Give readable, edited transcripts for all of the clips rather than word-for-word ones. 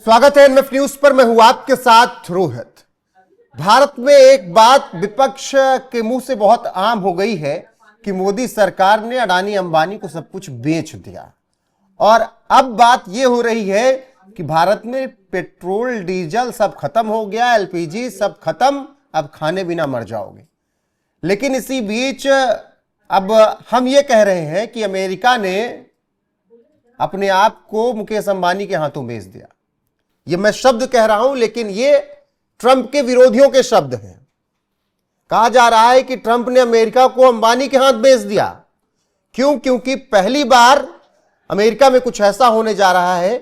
स्वागत है NF news पर। मैं हूं आपके साथ रोहित। भारत में एक बात विपक्ष के मुंह से बहुत आम हो गई है कि मोदी सरकार ने अडानी अंबानी को सब कुछ बेच दिया, और अब बात यह हो रही है कि भारत में पेट्रोल डीजल सब खत्म हो गया, एलपीजी सब खत्म, अब खाने बिना मर जाओगे। लेकिन इसी बीच अब हम ये कह रहे हैं कि अमेरिका ने अपने आप को मुकेश अंबानी के हाथों बेच दिया। ये मैं शब्द कह रहा हूं, लेकिन ये ट्रंप के विरोधियों के शब्द हैं। कहा जा रहा है कि ट्रंप ने अमेरिका को अंबानी के हाथ बेच दिया। क्यों? क्योंकि पहली बार अमेरिका में कुछ ऐसा होने जा रहा है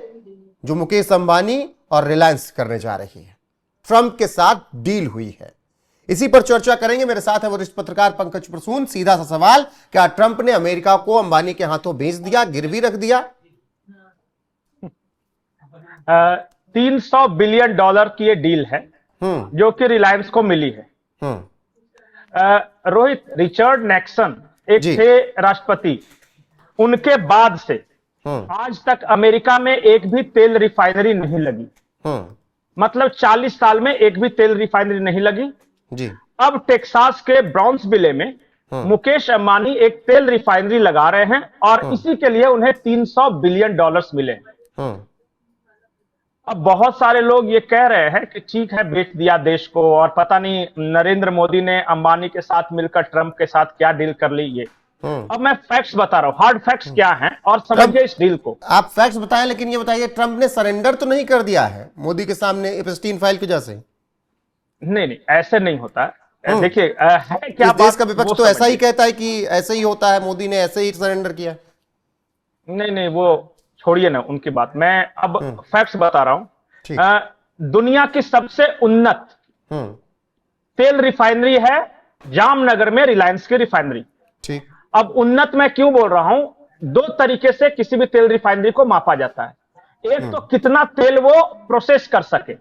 जो मुकेश अंबानी और रिलायंस करने जा रही है। ट्रंप के साथ डील हुई है। इसी पर चर्चा करेंगे। मेरे साथ है वरिष्ठ पत्रकार पंकज प्रसून। सीधा सा सवाल, क्या ट्रंप ने अमेरिका को अंबानी के हाथों बेच दिया, गिरवी रख दिया? 300 बिलियन डॉलर की ये डील है जो कि रिलायंस को मिली है। रोहित, रिचर्ड नैक्सन एक थे राष्ट्रपति, उनके बाद से आज तक अमेरिका में एक भी तेल रिफाइनरी नहीं लगी। मतलब 40 साल में एक भी तेल रिफाइनरी नहीं लगी जी। अब टेक्सास के ब्राउन्सविले में मुकेश अंबानी एक तेल रिफाइनरी लगा रहे हैं और इसी के लिए उन्हें 300 बिलियन डॉलर्स मिले। अब बहुत सारे लोग ये कह रहे हैं कि ठीक है, बेच दिया देश को, और पता नहीं नरेंद्र मोदी ने अंबानी के साथ मिलकर ट्रंप के साथ क्या डील कर ली। ये अब मैं फैक्ट्स बता रहा हूं, हार्ड फैक्ट्स क्या हैं, और समझिए इस डील को। आप फैक्ट्स बताएं, लेकिन ये बताइए, ट्रंप ने सरेंडर तो नहीं कर दिया है मोदी के सामने एप्स्टीन फाइल की वजह से? नहीं, ऐसे नहीं होता है। देखिए, है क्या, देश का विपक्ष तो ऐसा ही कहता है कि ऐसे ही होता है, मोदी ने ऐसे ही सरेंडर किया। नहीं, वो छोड़िए ना उनकी बात, मैं अब फैक्ट्स बता रहा हूं। दुनिया की सबसे उन्नत तेल रिफाइनरी है जामनगर में, रिलायंस की रिफाइनरी। ठीक। अब उन्नत मैं क्यों बोल रहा हूं? दो तरीके से किसी भी तेल रिफाइनरी को मापा जाता है। एक तो कितना तेल वो प्रोसेस कर सके,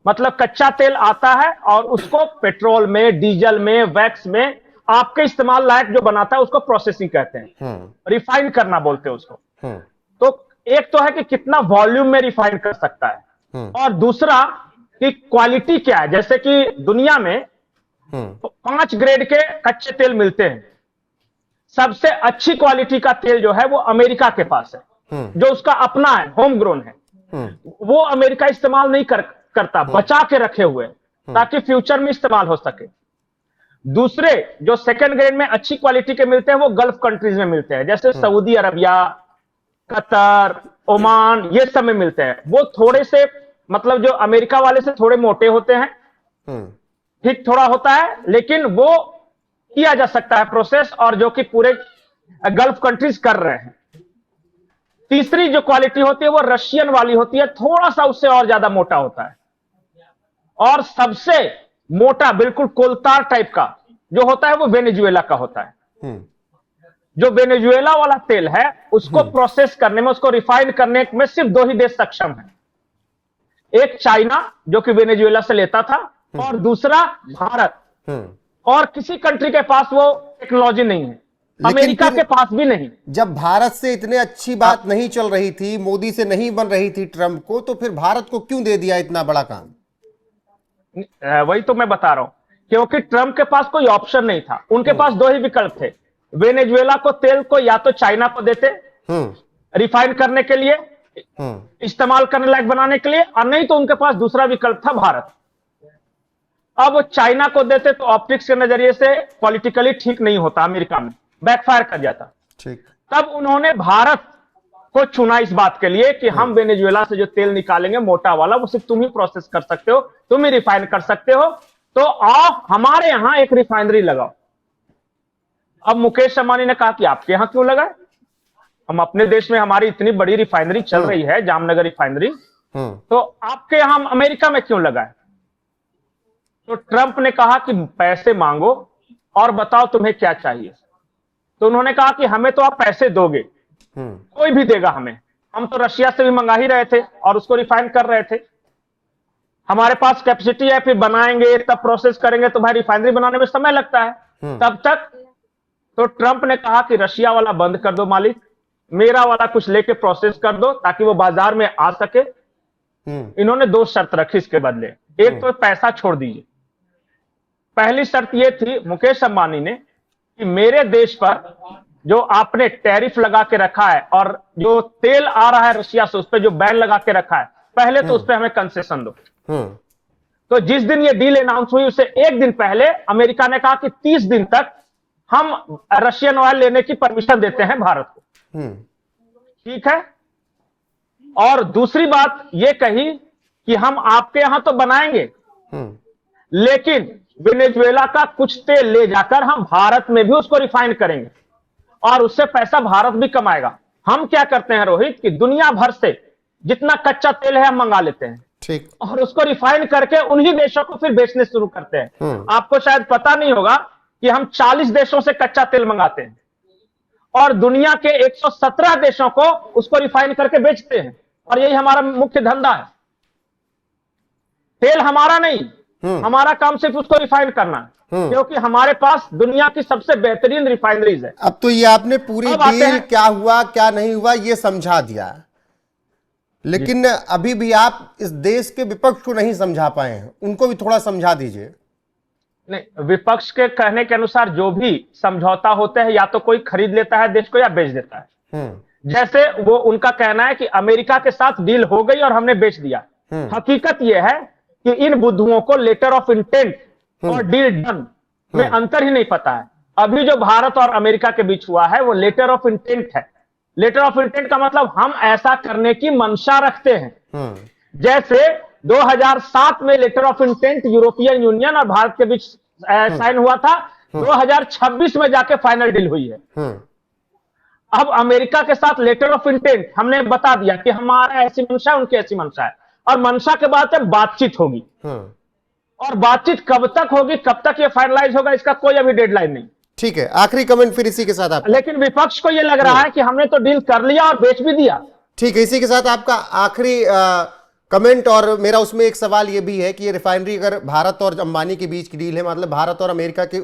मतलब कच्चा तेल आता है और उसको पेट्रोल में, डीजल में, वैक्स में आपके इस्तेमाल लायक जो बनाता है उसको प्रोसेसिंग कहते हैं, रिफाइन करना बोलते हैं उसको। तो एक तो है कि कितना वॉल्यूम में रिफाइन कर सकता है, और दूसरा कि क्वालिटी क्या है। जैसे कि दुनिया में 5 ग्रेड के कच्चे तेल मिलते हैं। सबसे अच्छी क्वालिटी का तेल जो है वो अमेरिका के पास है, जो उसका अपना है, होम ग्रोन है। वो अमेरिका इस्तेमाल नहीं करता, बचा के रखे हुए, ताकि फ्यूचर में इस्तेमाल हो सके। दूसरे जो सेकंड ग्रेड में अच्छी क्वालिटी के मिलते हैं वो गल्फ कंट्रीज में मिलते हैं, जैसे सऊदी अरबिया, कतर, ओमान, ये सब में मिलते हैं। वो थोड़े से, मतलब जो अमेरिका वाले से थोड़े मोटे होते हैं, ठीक थोड़ा होता है, लेकिन वो किया जा सकता है प्रोसेस, और जो कि पूरे गल्फ कंट्रीज कर रहे हैं। तीसरी जो क्वालिटी होती है वो रशियन वाली होती है, थोड़ा सा उससे और ज्यादा मोटा होता है। और सबसे मोटा, बिल्कुल कोलतार टाइप का जो होता है वो वेनेजुएला का होता है। जो वेनेजुएला वाला तेल है उसको प्रोसेस करने में, उसको रिफाइन करने में सिर्फ 2 ही देश सक्षम है। एक चाइना, जो कि वेनेजुएला से लेता था, और दूसरा भारत। और किसी कंट्री के पास वो टेक्नोलॉजी नहीं है, अमेरिका के पास भी नहीं। जब भारत से इतने अच्छी बात नहीं चल रही थी, मोदी से नहीं बन रही थी ट्रंप को, तो फिर भारत को क्यों दे दिया इतना बड़ा काम? वही तो मैं बता रहा हूं, क्योंकि ट्रंप के पास कोई ऑप्शन नहीं था। उनके पास 2 ही विकल्प थे। वेनेजुएला को तेल को या तो चाइना को देते रिफाइन करने के लिए, इस्तेमाल करने लायक बनाने के लिए, और नहीं तो उनके पास दूसरा विकल्प था भारत। अब चाइना को देते तो ऑप्टिक्स के नजरिए से पॉलिटिकली ठीक नहीं होता, अमेरिका में बैकफायर कर जाता। ठीक। तब उन्होंने भारत को चुना इस बात के लिए कि हम वेनेजुएला से जो तेल निकालेंगे मोटा वाला, वो सिर्फ तुम ही प्रोसेस कर सकते हो, तुम ही रिफाइन कर सकते हो, तो आओ हमारे यहां एक रिफाइनरी लगाओ। अब मुकेश अंबानी ने कहा कि आपके यहां क्यों लगाए? हम अपने देश में, हमारी इतनी बड़ी रिफाइनरी चल रही है, जामनगर रिफाइनरी, तो आपके यहां अमेरिका में क्यों लगाए? तो ट्रंप ने कहा कि पैसे मांगो और बताओ तुम्हें क्या चाहिए। तो उन्होंने कहा कि हमें तो आप पैसे दोगे, कोई भी देगा हमें, हम तो रशिया से भी मंगा ही रहे थे और उसको रिफाइन कर रहे थे, हमारे पास कैपेसिटी है, फिर बनाएंगे तब प्रोसेस करेंगे, तो भाई रिफाइनरी बनाने में समय लगता है तब तक। तो ट्रंप ने कहा कि रशिया वाला बंद कर दो मालिक, मेरा वाला कुछ लेके प्रोसेस कर दो ताकि वो बाजार में आ सके। इन्होंने दो शर्त रखी इसके बदले। एक तो पैसा छोड़ दीजिए। पहली शर्त यह थी मुकेश अंबानी ने कि मेरे देश पर जो आपने टैरिफ लगा के रखा है और जो तेल आ रहा है रशिया से उस पर जो बैन लगा के रखा है, पहले तो उस पर हमें कंसेशन दो। तो जिस दिन ये डील अनाउंस हुई उससे एक दिन पहले अमेरिका ने कहा कि 30 दिन तक हम रशियन ऑयल लेने की परमिशन देते हैं भारत को। ठीक है। और दूसरी बात यह कही कि हम आपके यहां तो बनाएंगे, लेकिन वेनेजुएला का कुछ तेल ले जाकर हम भारत में भी उसको रिफाइन करेंगे और उससे पैसा भारत भी कमाएगा। हम क्या करते हैं रोहित कि दुनिया भर से जितना कच्चा तेल है हम मंगा लेते हैं, ठीक, और उसको रिफाइन करके उन्हीं देशों को फिर बेचने शुरू करते हैं। आपको शायद पता नहीं होगा कि हम 40 देशों से कच्चा तेल मंगाते हैं और दुनिया के 117 देशों को उसको रिफाइन करके बेचते हैं, और यही हमारा मुख्य धंधा है। तेल हमारा नहीं, हमारा काम सिर्फ उसको रिफाइन करना है, क्योंकि हमारे पास दुनिया की सबसे बेहतरीन रिफाइनरीज है। अब तो ये आपने पूरी डील क्या हुआ क्या नहीं हुआ ये समझा दिया, लेकिन अभी भी आप इस देश के विपक्ष को नहीं समझा पाए हैं, उनको भी थोड़ा समझा दीजिए। नहीं, विपक्ष के कहने के अनुसार जो भी समझौता होते हैं या तो कोई खरीद लेता है देश को या बेच देता है। जैसे वो उनका कहना है कि अमेरिका के साथ डील हो गई और हमने बेच दिया। हकीकत यह है कि इन बुद्धुओं को लेटर ऑफ इंटेंट और डील डन में अंतर ही नहीं पता है। अभी जो भारत और अमेरिका के बीच हुआ है वो लेटर ऑफ इंटेंट है। लेटर ऑफ इंटेंट का मतलब हम ऐसा करने की मंशा रखते हैं। जैसे 2007 में letter of intent European Union और भारत के बीच साइन हुआ था, 2026 में जाके फाइनल डील हुई है। अब अमेरिका के साथ लेटर ऑफ इंटेंट हमने बता दिया कि हमारा ऐसी मंशा है, उनकी ऐसी मंशा है, और मंशा के बाद बातचीत होगी। और बातचीत कब तक होगी, कब तक ये फाइनलाइज होगा, इसका कोई अभी डेडलाइन नहीं। ठीक है, आखिरी कमेंट फिर इसी के साथ आप। लेकिन विपक्ष को यह लग रहा है कि हमने तो डील कर लिया और बेच भी दिया। ठीक है, इसी के साथ आपका आखिरी कमेंट, और मेरा उसमें एक सवाल यह भी है कि ये रिफाइनरी अगर भारत और अंबानी के बीच की डील है, मतलब भारत और अमेरिका के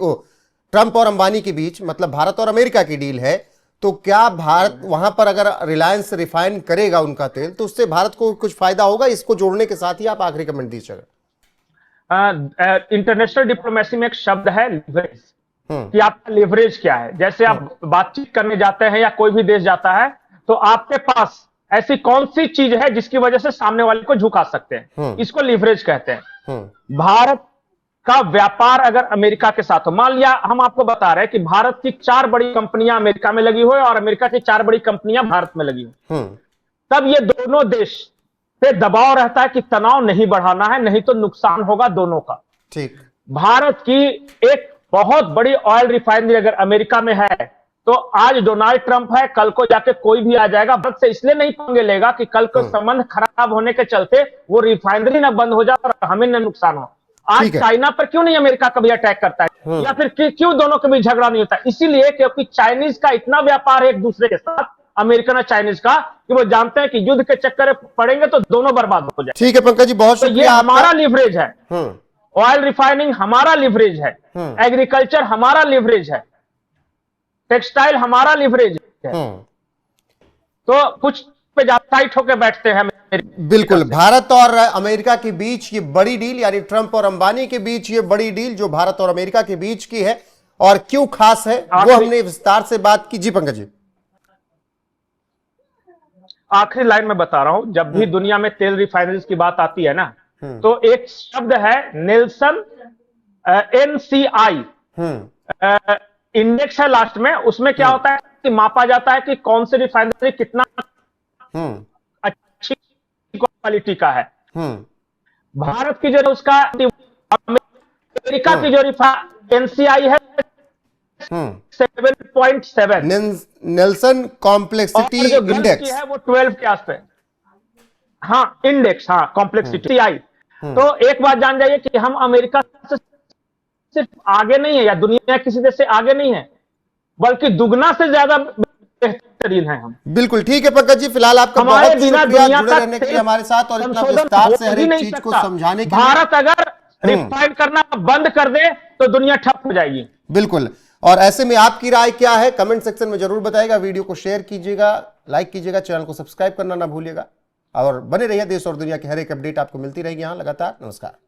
ट्रंप और अंबानी के बीच, मतलब भारत और अमेरिका की डील है, तो क्या भारत वहां पर अगर रिलायंस रिफाइन करेगा उनका तेल तो उससे भारत को कुछ फायदा होगा? इसको जोड़ने के साथ ही आप आखिरी कमेंट दीजिएगा। इंटरनेशनल डिप्लोमेसी में एक शब्द है लिवरेज, कि आपका लिवरेज क्या है। जैसे आप बातचीत करने जाते हैं या कोई भी देश जाता है तो आपके पास ऐसी कौन सी चीज है जिसकी वजह से सामने वाले को झुका सकते हैं, इसको लिवरेज कहते हैं। भारत का व्यापार अगर अमेरिका के साथ हो, मान लिया हम आपको बता रहे हैं कि भारत की 4 बड़ी कंपनियां अमेरिका में लगी हुई और अमेरिका की 4 बड़ी कंपनियां भारत में लगी हुई, तब ये दोनों देश पे दबाव रहता है कि तनाव नहीं बढ़ाना है, नहीं तो नुकसान होगा दोनों का। ठीक, भारत की एक बहुत बड़ी ऑयल रिफाइनरी अगर अमेरिका में है तो आज डोनाल्ड ट्रंप है, कल को जाके कोई भी आ जाएगा। भारत से इसलिए नहीं पंगे लेगा कि कल को संबंध खराब होने के चलते वो रिफाइनरी ना बंद हो जाए और हमें ना नुकसान हो। आज चाइना पर क्यों नहीं अमेरिका कभी अटैक करता है, या फिर क्यों दोनों के बीच झगड़ा नहीं होता? इसीलिए क्योंकि चाइनीज का इतना व्यापार है एक दूसरे के साथ, अमेरिकन और चाइनीज का, कि वो जानते हैं कि युद्ध के चक्कर पड़ेंगे तो दोनों बर्बाद हो जाए। ठीक है पंकज जी, बहुत शुक्रिया। ये हमारा लिवरेज है, ऑयल रिफाइनिंग हमारा लिवरेज है, एग्रीकल्चर हमारा लिवरेज है, टेक्सटाइल हमारा लिवरेज है। तो कुछ पे टाइट होकर बैठते हैं। बिल्कुल, भारत और अमेरिका के बीच ये बड़ी डील, यानी ट्रंप और अंबानी के बीच ये बड़ी डील जो भारत और अमेरिका के बीच की है, और क्यों खास है वो हमने विस्तार से बात की। जी पंकज जी, आखिरी लाइन में बता रहा हूं, जब भी दुनिया में तेल रिफाइनरीज की बात आती है ना, तो एक शब्द है नेल्सन NCI इंडेक्स है लास्ट में। उसमें क्या होता है कि मापा जाता है कि कौन सी रिफाइनरी कितना अच्छी क्वालिटी का है। भारत की जो उसका, अमेरिका की जो NCI है 7.7, नेल्सन कॉम्प्लेक्सिटी इंडेक्स है वो 12 के आसपास। हाँ इंडेक्स, हाँ कॉम्प्लेक्सिटी आई। तो एक बात जान जाइए कि हम अमेरिका से सिर्फ आगे नहीं है या दुनिया किसी देश से आगे नहीं है, बल्कि दुगना से ज्यादा बेहतरीन है हम। बिल्कुल ठीक है पंकज जी, फिलहाल आपका बहुत शुक्रिया जुड़े रहने के लिए हमारे साथ और इतना विस्तार से हर एक चीज को समझाने के लिए। भारत अगर रिफाइन करना बंद कर दे तो दुनिया ठप हो जाएगी। बिल्कुल, और ऐसे में आपकी राय क्या है कमेंट सेक्शन में जरूर बताइएगा। वीडियो को शेयर कीजिएगा, लाइक कीजिएगा, चैनल को सब्सक्राइब करना ना भूलिएगा। और बने रहिए। देश और दुनिया की हर एक अपडेट आपको मिलती रहेगी यहाँ लगातार। नमस्कार।